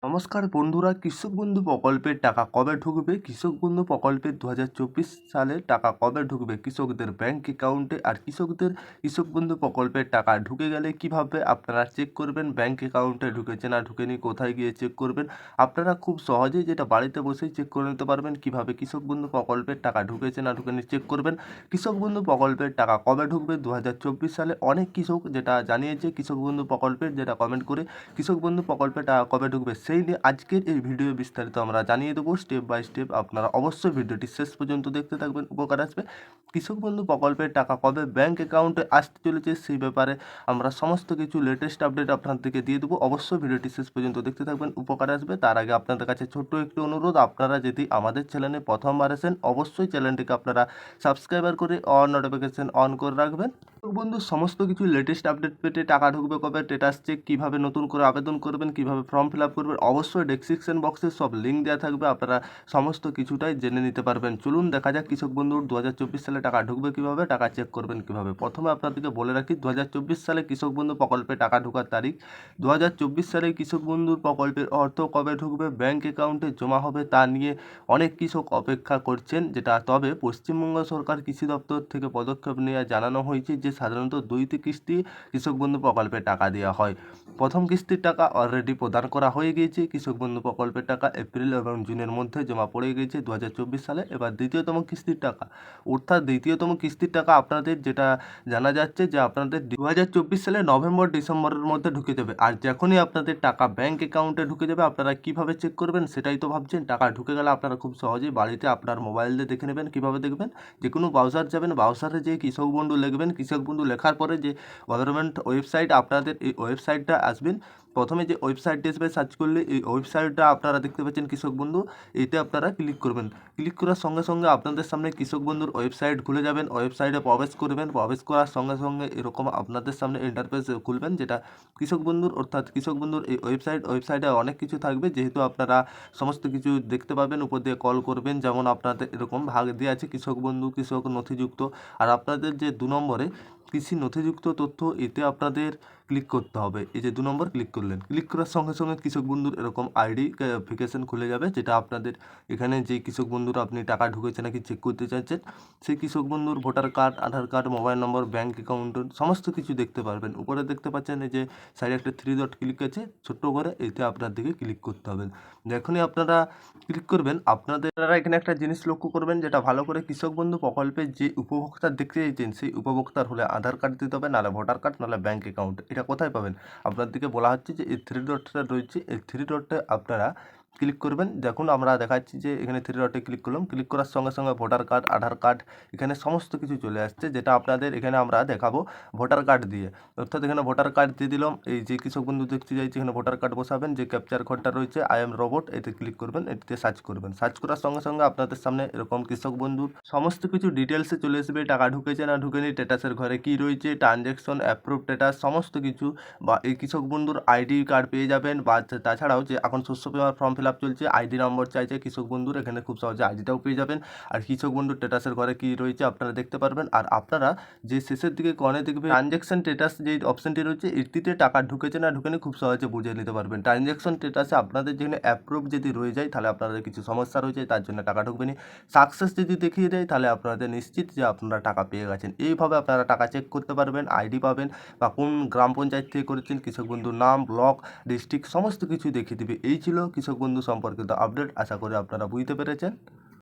নমস্কার বন্ধুরা, কৃষক বন্ধু প্রকল্পের টাকা কবে ঢুকবে? কৃষক বন্ধু প্রকল্পের 2024 সালে টাকা কবে ঢুকবে কৃষকদের ব্যাংক অ্যাকাউন্টে? আর কৃষকদের কৃষক বন্ধু প্রকল্পের টাকা ঢুকে গেলে কিভাবে আপনারা চেক করবেন ব্যাংক অ্যাকাউন্টে ঢুকেছে না ঢুকেনি, কোথায় গিয়ে চেক করবেন? আপনারা খুব সহজেই যেটা বাড়িতে বসেই চেক করে নিতে পারবেন কিভাবে কৃষক বন্ধু প্রকল্পের টাকা ঢুকেছে না ঢুকেনি চেক করবেন। কৃষক বন্ধু প্রকল্পের টাকা কবে ঢুকবে 2024 সালে? অনেক কৃষক যেটা জানিয়েছে কৃষক বন্ধু প্রকল্পের, যেটা কমেন্ট করে কৃষক বন্ধু প্রকল্পে টাকা কবে ঢুকবে সেই নিয়ে আজকের এই ভিডিও বিস্তারিত আমরা জানিয়ে দেবো স্টেপ বাই স্টেপ। আপনারা অবশ্যই ভিডিওটি শেষ পর্যন্ত দেখতে থাকবেন, উপকার আসবে। কৃষক বন্ধু প্রকল্পের টাকা কবে ব্যাংক অ্যাকাউন্টে আসতে চলেছে সেই ব্যাপারে আমরা সমস্ত কিছু লেটেস্ট আপডেট আপনাদেরকে দিয়ে দেবো। অবশ্যই ভিডিওটি শেষ পর্যন্ত দেখতে থাকবেন, উপকার আসবে। তার আগে আপনাদের কাছে ছোট্ট একটি অনুরোধ, আপনারা যদি আমাদের চ্যানেলে প্রথমবার আসেন অবশ্যই চ্যানেলটিকে আপনারা সাবস্ক্রাইবার করে অল নোটিফিকেশন অন করে রাখবেন। বন্ধু সমস্ত কিছু লেটেস্ট আপডেট পেতে টাকা ঢুকবে কবে, স্ট্যাটাস চেক কীভাবে নতুন করে আবেদন করবেন, কীভাবে ফর্ম ফিল আপ করবেন, অবশ্যই ডেসক্রিপশন বক্সে সব লিঙ্ক দেওয়া থাকবে, আপনারা সমস্ত কিছুটাই জেনে নিতে পারবেন। চলুন দেখা যাক কৃষক বন্ধুর 2024 সালে টাকা ঢুকবে কীভাবে, টাকা চেক করবেন কীভাবে। প্রথমে আপনাদেরকে বলে রাখি 2024 সালে কৃষক বন্ধু প্রকল্পে টাকা ঢোকার তারিখ। 2024 সালে কৃষক বন্ধুর প্রকল্পের অর্থ কবে ঢুকবে ব্যাংক অ্যাকাউন্টে জমা হবে তা নিয়ে অনেক কৃষক অপেক্ষা করছেন। তবে পশ্চিমবঙ্গ সরকার কৃষি দপ্তর থেকে পদক্ষেপ নেওয়া জানানো হয়েছে যে সাধারণত 2টি কিস্তি কৃষক বন্ধু প্রকল্পে টাকা দেওয়া হয়। প্রথম কিস্তির টাকা অলরেডি প্রদান করা হয়ে গিয়েছে। কৃষক বন্ধু প্রকল্পের টাকা এপ্রিল এবং জুনের মধ্যে জমা পড়ে গিয়েছে 2024 সালে। এবার দ্বিতীয়তম কিস্তির টাকা, অর্থাৎ দ্বিতীয়তম কিস্তির টাকা আপনাদের যেটা জানা যাচ্ছে যে আপনাদের 2024 সালে নভেম্বর ডিসেম্বরের মধ্যে ঢুকে যাবে। আর যখনই আপনাদের টাকা ব্যাংক অ্যাকাউন্টে ঢুকে যাবে আপনারা কিভাবে চেক করবেন সেটাই তো ভাবছেন। টাকা ঢুকে গেলে আপনারা খুব সহজেই বাড়িতে আপনার মোবাইল দিয়ে দেখে নেবেন। কীভাবে দেখবেন? যে কোনো ব্রাউজার যাবেন, ব্রাউজারে যেয়ে কৃষক বন্ধু লিখবেন, কৃষক বন্ধু লেখার পরে যে গভর্নমেন্ট ওয়েবসাইট, আপনাদের এই ওয়েবসাইটটা আসবেন। প্রথমে যে ওয়েবসাইটটি আসবে সার্চ করলে এই ওয়েবসাইটটা আপনারা দেখতে পাচ্ছেন কৃষক বন্ধু, এতে আপনারা ক্লিক করবেন। ক্লিক করার সঙ্গে সঙ্গে আপনাদের সামনে কৃষক বন্ধুর ওয়েবসাইট খুলে যাবেন। ওয়েবসাইটে প্রবেশ করবেন, প্রবেশ করার সঙ্গে সঙ্গে এরকম আপনাদের সামনে ইন্টারফেস খুলবেন, যেটা কৃষক বন্ধুর, অর্থাৎ কৃষক বন্ধুর এই ওয়েবসাইটে অনেক কিছু থাকবে, যেহেতু আপনারা সমস্ত কিছু দেখতে পাবেন। উপর দিয়ে কল করবেন, যেমন আপনাদের এরকম ভাগ দিয়ে আছে কৃষক বন্ধু, কৃষক নথিযুক্ত। আর আপনাদের যে 2 নম্বরে কৃষি নথিযুক্ত তথ্য, এতে আপনাদের ক্লিক করতে হবে। এই যে 2 নম্বর ক্লিক করলেন, ক্লিক করার সঙ্গে সঙ্গে কৃষক বন্ধুর এরকম আইডি ভেরিফিকেশন খুলে যাবে, যেটা আপনাদের এখানে যে কৃষক বন্ধুর আপনি টাকা ঢুকেছে নাকি চেক করতে চাইছেন সেই কৃষক বন্ধুর ভোটার কার্ড, আধার কার্ড, মোবাইল নম্বর, ব্যাঙ্ক অ্যাকাউন্টের সমস্ত কিছু দেখতে পারবেন। উপরে দেখতে পাচ্ছেন এই যে সাইডে একটা 3 ডট ক্লিক আছে ছোট্ট করে, এতে আপনার দিকে ক্লিক করতে হবে। যখনই আপনারা ক্লিক করবেন আপনারা এখানে একটা জিনিস লক্ষ্য করবেন, যেটা ভালো করে কৃষক বন্ধু প্রকল্পে যে উপভোক্তা দেখতে চাইছেন সেই উপভোক্তার হলে আধার কার্ড দিতে হবে, নাহলে ভোটার কার্ড, নাহলে ব্যাঙ্ক অ্যাকাউন্ট। এটা কোথায় পাবেন? আপনার দিকে বলা হচ্ছে যে এই 3 ডটটা রয়েছে, এই 3 ডটে আপনারা ক্লিক করবেন। দেখুন আমরা দেখাচ্ছি যে এখানে 3 ডটে ক্লিক করলাম, ক্লিক করার সঙ্গে সঙ্গে ভোটার কার্ড, আধার কার্ড, এখানে সমস্ত কিছু চলে আসছে, যেটা আপনাদের এখানে আমরা দেখাবো ভোটার কার্ড দিয়ে। অর্থাৎ এখানে ভোটার কার্ড দিয়ে দিলাম। এই যে কৃষক বন্ধু দেখতে চাইছে এখানে ভোটার কার্ড বসাবেন, যে ক্যাপচার কোডটা রয়েছে আই এম রোবট, এতে ক্লিক করবেন, এটিতে সার্চ করবেন। সার্চ করার সঙ্গে সঙ্গে আপনাদের সামনে এরকম কৃষক বন্ধুর সমস্ত কিছু ডিটেলসে চলে আসবে, টাকা ঢুকেছে না ঢুকেনি, স্ট্যাটাসের ঘরে কি রয়েছে, ট্রানজ্যাকশন অ্যাপ্রুভ স্ট্যাটাস সমস্ত কিছু, বা এই কৃষক বন্ধুর আইডি কার্ড পেয়ে যাবেন। বা তাছাড়াও যে এখন শস্য বিমার ফর্ম ফিল আপ চলছে, আইডি নম্বর চাইছে কৃষক বন্ধুর, এখানে খুব সহজে আইডিটাও পেয়ে যাবেন। আর কৃষক বন্ধুর স্ট্যাটাসের ঘরে কি রয়েছে আপনারা দেখতে পারবেন। আর আপনারা যে শেষের দিকে কর্নে দেখবেন ট্রানজ্যাকশন স্ট্যাটাস যে অপশনটি রয়েছে, এটিতে টাকা ঢুকেছে না ঢুকেনি খুব সহজে বুঝে নিতে পারবেন। ট্রানজ্যাকশন স্ট্যাটাসে আপনাদের যেখানে অ্যাপ্রুভ যদি রয়ে যায় তাহলে আপনাদের কিছু সমস্যা রয়েছে, তার জন্য টাকা ঢুকবে না। সাকসেস যদি দেখিয়ে দেয় তাহলে আপনাদের নিশ্চিত যে আপনারা টাকা পেয়ে গেছেন। এইভাবে আপনারা টাকা চেক করতে পারবেন, আইডি পাবেন, বা কোন গ্রাম পঞ্চায়েত থেকে করেছেন, কৃষক বন্ধুর নাম, ব্লক, ডিস্ট্রিক্ট সমস্ত কিছু দেখিয়ে দিবে। এই ছিল কৃষক বন্ধু সম্পর্কিত আপডেট। আশা করি আপনারা বুঝতে পেরেছেন।